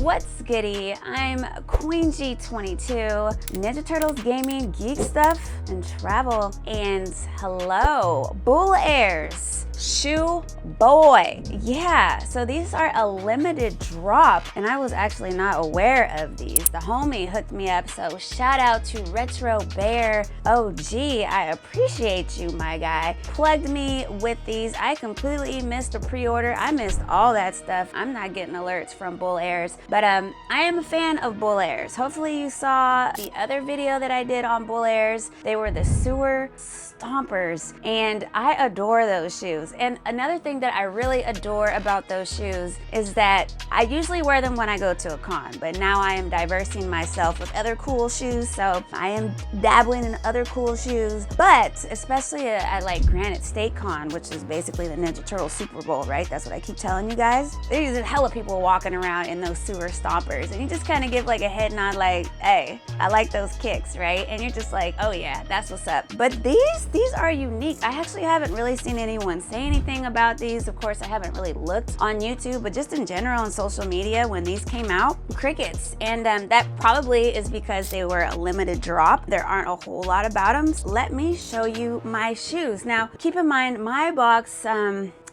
What's goody? I'm Queen G22, Ninja Turtles gaming, geek stuff, and travel. And hello, Bull-Airs Shoeboy. Yeah, so these are a limited drop, and I was actually not aware of these. The homie hooked me up, so shout out to Retro Bear OG. I appreciate you, my guy. Plugged me with these. I completely missed the pre-order. I missed all that stuff. I'm not getting alerts from Bull-Airs, but I am a fan of Bull-Airs. Hopefully you saw the other video that I did on Bull-Airs. They were the sewer stompers, and I adore those shoes. And another thing that I really adore about those shoes is that I usually wear them when I go to a con, but now I am diversing myself with other cool shoes, so I am dabbling in other cool shoes. But especially at like Granite State Con, which is basically the Ninja Turtle Super Bowl, right? That's what I keep telling you guys. There's a hell of people walking around in those sewer stompers, and you just kind of give like a head nod like, hey, I like those kicks, right? And you're just like, oh yeah, that's what's up. But these are unique. I actually haven't really seen anyone say anything about these. Of course, I haven't really looked on YouTube, but just in general on social media when these came out, crickets. And that probably is because they were a limited drop. There aren't a whole lot about them. Let me show you my shoes. Now, keep in mind, my box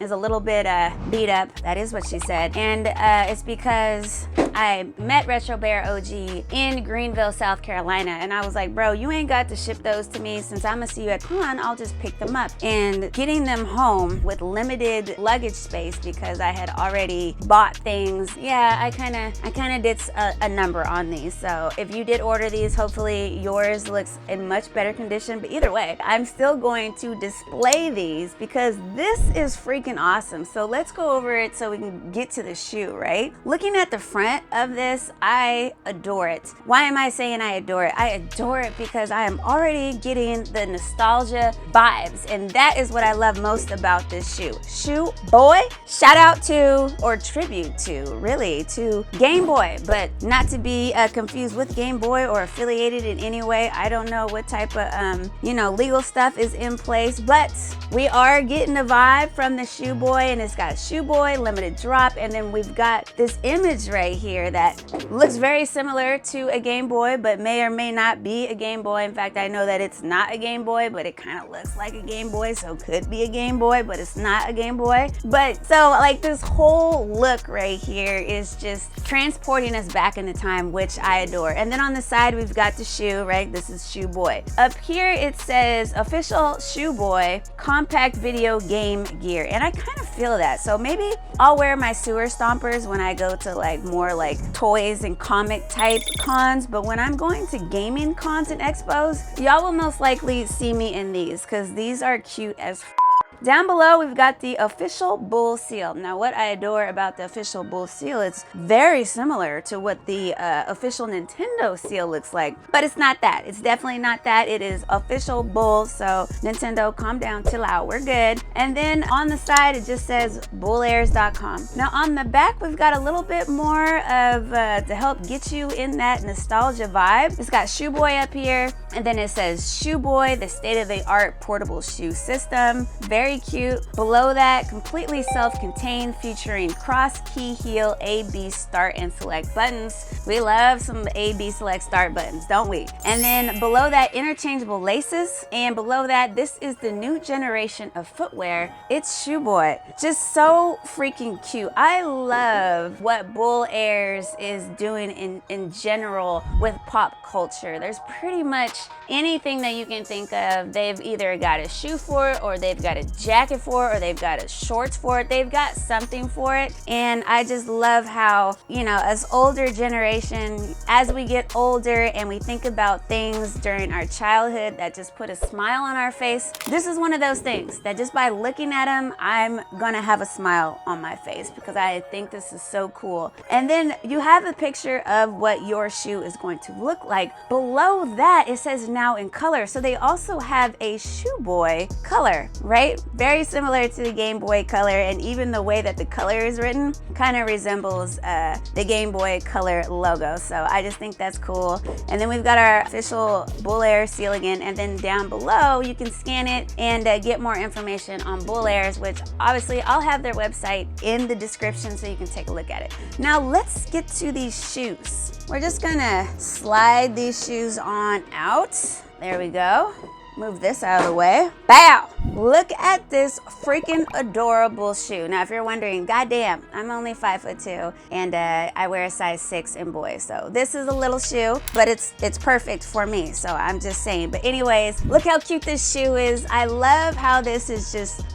is a little bit beat up. That is what she said. And it's because I met Retro Bear OG in Greenville, South Carolina. And I was like, bro, you ain't got to ship those to me. Since I'm gonna see you at con, I'll just pick them up. And getting them home with limited luggage space because I had already bought things. Yeah, I kind of did a number on these. So if you did order these, hopefully yours looks in much better condition. But either way, I'm still going to display these because this is freaking awesome. So let's go over it so we can get to the shoe, right? Looking at the front of this, I adore it. Why am I saying I adore it? I adore it because I am already getting the nostalgia vibes, and that is what I love most about this shoe. Shoe Boy, shout out to, or tribute to, really, to Game Boy, but not to be confused with Game Boy or affiliated in any way. I don't know what type of, legal stuff is in place, but we are getting a vibe from the Shoe Boy, and it's got Shoe Boy, limited drop, and then we've got this image right here that looks very similar to a Game Boy, but may or may not be a Game Boy. In fact, I know that it's not a Game Boy, but it kind of looks like a Game Boy, so could be a Game Boy, but it's not a Game Boy. But so like this whole look right here is just transporting us back into time, which I adore. And then on the side, we've got the shoe, right? This is Shoe Boy. Up here, it says official Shoe Boy compact video game gear. And I kind of feel that. So maybe I'll wear my sewer stompers when I go to like more like toys and comic type cons. But when I'm going to gaming cons and expos, y'all will most likely see me in these because these are cute as f. Down below, we've got the official Bull seal. Now, what I adore about the official Bull seal, it's very similar to what the official Nintendo seal looks like, but it's not that. It's definitely not that. It is official Bull, so Nintendo, calm down, chill out, we're good. And then on the side, it just says bullairs.com. Now, on the back, we've got a little bit more of, to help get you in that nostalgia vibe. It's got Shoe Boy up here, and then it says Shoe Boy, the state-of-the-art portable shoe system. Very cute. Below that, completely self-contained, featuring cross key heel A/B start and select buttons. We love some A/B select start buttons, don't we? And then below that, interchangeable laces. And below that, this is the new generation of footwear. It's Shoe Boy. Just so freaking cute. I love what Bull-Airs is doing in general with pop culture. There's pretty much anything that you can think of. They've either got a shoe for it, or they've got a jacket for it, or they've got a shorts for it. They've got something for it. And I just love how, as older generation, as we get older and we think about things during our childhood that just put a smile on our face, this is one of those things that just by looking at them, I'm gonna have a smile on my face because I think this is so cool. And then you have a picture of what your shoe is going to look like. Below that, it says now in color. So they also have a Shoe Boy color, right? very similar to the Game Boy Color, and even the way that the color is written kind of resembles the Game Boy Color logo. So I just think that's cool. And then we've got our official Bull-Air seal again, and then down below you can scan it and get more information on Bull-Airs, which obviously I'll have their website in the description so you can take a look at it. Now let's get to these shoes. We're just gonna slide these shoes on out. There we go. Move this out of the way. Bow! Look at this freaking adorable shoe. Now, if you're wondering, goddamn, I'm only 5'2" and I wear a size 6 in boys. So this is a little shoe, but it's perfect for me. So I'm just saying. But anyways, look how cute this shoe is. I love how this is just,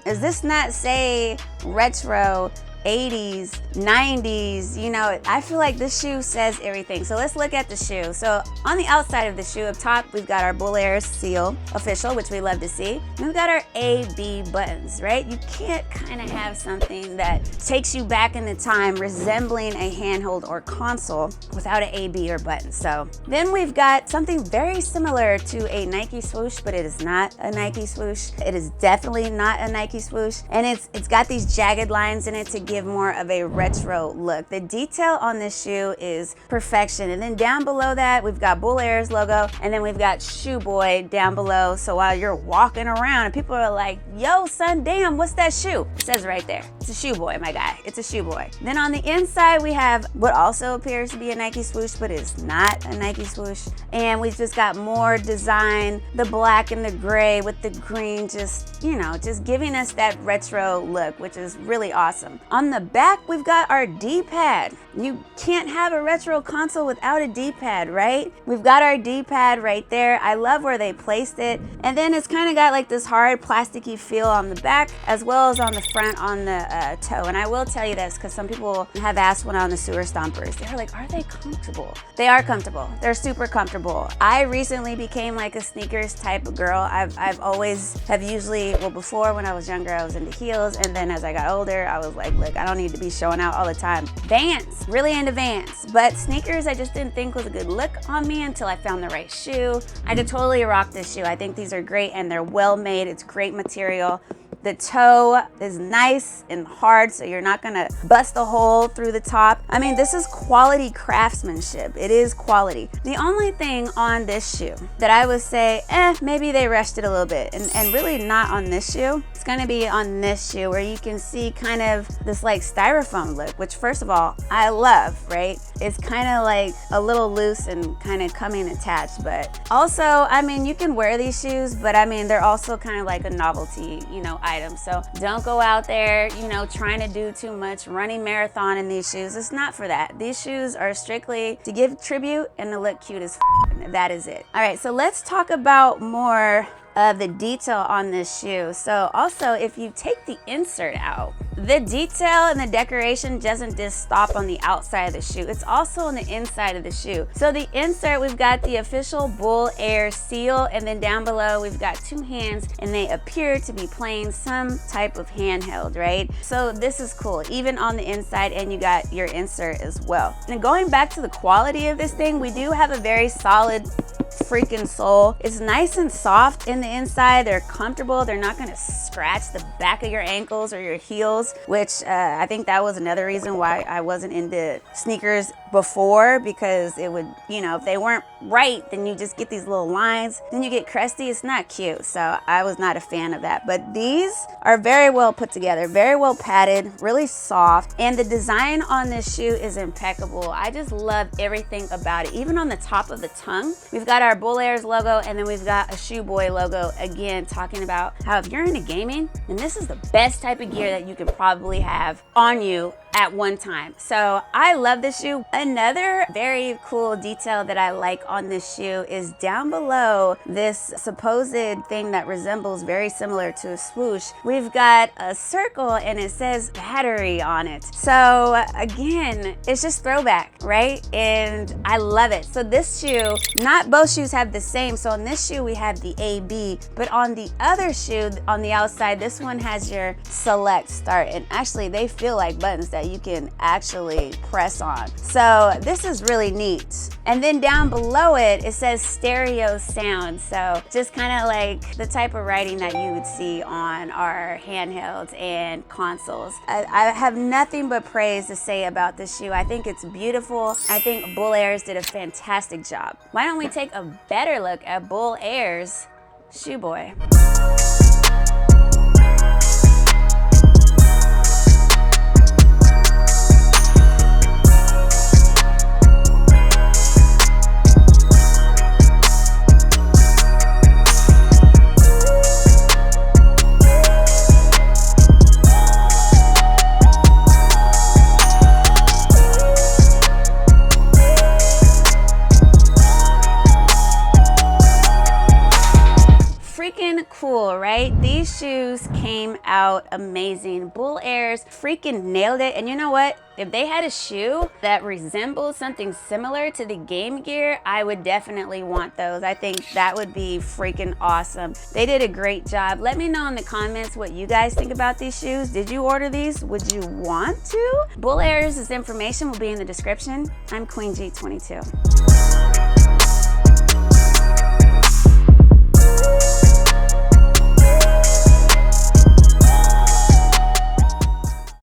is this not say retro 80s, 90s, you know, I feel like this shoe says everything. So let's look at the shoe. So on the outside of the shoe up top, we've got our Bull-Airs seal official, which we love to see. And we've got our A-B buttons, right? You can't kind of have something that takes you back in the time resembling a handheld or console without an A-B or button. So then we've got something very similar to a Nike swoosh, but it is not a Nike swoosh. It is definitely not a Nike swoosh. And it's got these jagged lines in it to give more of a retro look. The detail on this shoe is perfection. And then down below that, we've got Bull-Airs logo, and then we've got Shoeboy down below. So while you're walking around and people are like, yo, son, damn, what's that shoe? It says right there, it's a Shoeboy, my guy. It's a Shoeboy. Then on the inside, we have what also appears to be a Nike swoosh, but it's not a Nike swoosh. And we've just got more design, the black and the gray with the green, just, you know, just giving us that retro look, which is really awesome. On the back, we've got our D-pad. You can't have a retro console without a D-pad, right? We've got our D-pad right there. I love where they placed it. And then it's kind of got like this hard plasticky feel on the back as well as on the front on the toe. And I will tell you this because some people have asked when on the sewer stompers, they're like, are they comfortable? They are comfortable. They're super comfortable. I recently became like a sneakers type of girl. I've always have usually, well, before when I was younger, I was into heels. And then as I got older, I was like, look, I don't need to be showing out all the time. Vans, really into Vans, but sneakers I just didn't think was a good look on me until I found the right shoe. I could totally rock this shoe. I think these are great and they're well made. It's great material. The toe is nice and hard, so you're not gonna bust a hole through the top. I mean, this is quality craftsmanship. It is quality. The only thing on this shoe that I would say, maybe they rushed it a little bit, and really not on this shoe. It's gonna be on this shoe where you can see kind of this like styrofoam look, which first of all, I love, right? It's kind of like a little loose and kind of coming attached, but also, I mean, you can wear these shoes, but I mean, they're also kind of like a novelty, you know, item. So don't go out there, you know, trying to do too much, running marathon in these shoes. It's not for that. These shoes are strictly to give tribute and to look cute as f. That is it. All right, so let's talk about more of the detail on this shoe. So also, if you take the insert out, the detail and the decoration doesn't just stop on the outside of the shoe. It's also on the inside of the shoe. So the insert, we've got the official Bull-Air seal, and then down below we've got two hands, and they appear to be playing some type of handheld, right? So this is cool, even on the inside, and you got your insert as well. And going back to the quality of this thing, we do have a very solid freaking sole. It's nice and soft in the inside. They're comfortable. They're not gonna scratch the back of your ankles or your heels, which I think that was another reason why I wasn't into sneakers before, because it would, you know, if they weren't right, then you just get these little lines, then you get crusty. It's not cute. So I was not a fan of that. But these are very well put together, very well padded, really soft, and the design on this shoe is impeccable. I just love everything about it. Even on the top of the tongue, we've got our Bull-Airs logo, and then we've got a Shoeboy logo, again talking about how if you're into gaming, then this is the best type of gear that you can probably have on you at one time. So I love this shoe. Another very cool detail that I like on this shoe is down below this supposed thing that resembles very similar to a swoosh. We've got a circle and it says battery on it. So again, it's just throwback, right? And I love it. So this shoe, not both shoes have the same. So on this shoe, we have the AB, but on the other shoe on the outside, this one has your select start. And actually they feel like buttons that that you can actually press on. So this is really neat. And then down below it, it says stereo sound. So just kind of like the type of writing that you would see on our handhelds and consoles. I have nothing but praise to say about this shoe. I think it's beautiful. I think Bull-Airs did a fantastic job. Why don't we take a better look at Bull-Airs Shoeboy? Freaking cool, right? These shoes came out amazing. Bull-Airs freaking nailed it. And you know what? If they had a shoe that resembles something similar to the Game Gear, I would definitely want those. I think that would be freaking awesome. They did a great job. Let me know in the comments what you guys think about these shoes. Did you order these? Would you want to? Bull-Airs' information will be in the description. I'm Queen G 22.